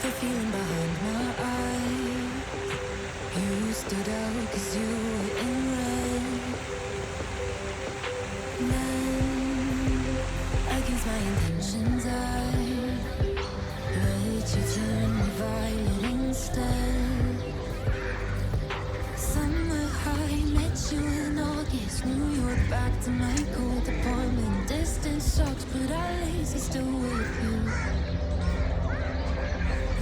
the feeling behind my eyes. You stood out 'cause you were in red. Then, against my intentions, I let you turn me violet instead. Summer high, met you in August. New York, back to my cold apartment. Distance sucks, but at least I'm still with you.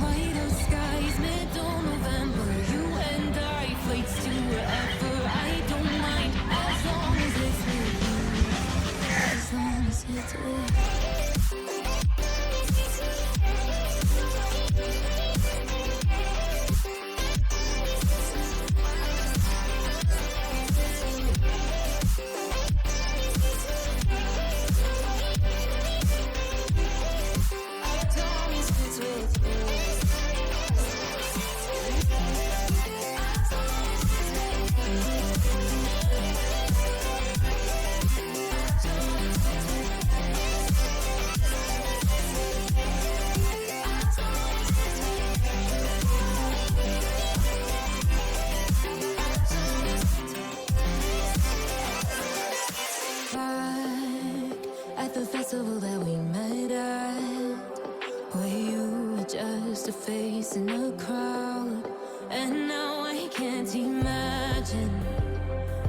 White out skies, middle November. You and I, flights to wherever. I don't mind, as long as it's with you. As long as it's with you. At the festival that we met at, where you were just a face in a crowd. And now I can't imagine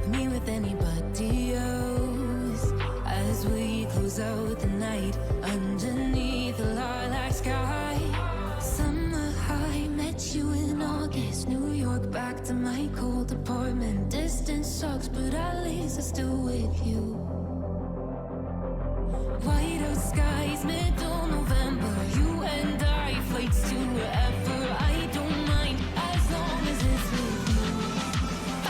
me with anybody else. As we close out the night underneath the lilac sky. Summer high, met you in August. New York, back to my cold apartment. Distance sucks, but at least I'm still with you. White out skies, middle November. You and I, flights to wherever. I don't mind, as long as it's with you.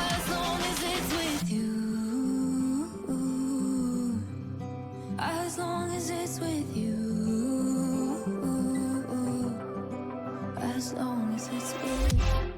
As long as it's with you. As long as it's with you. As long as it's with you.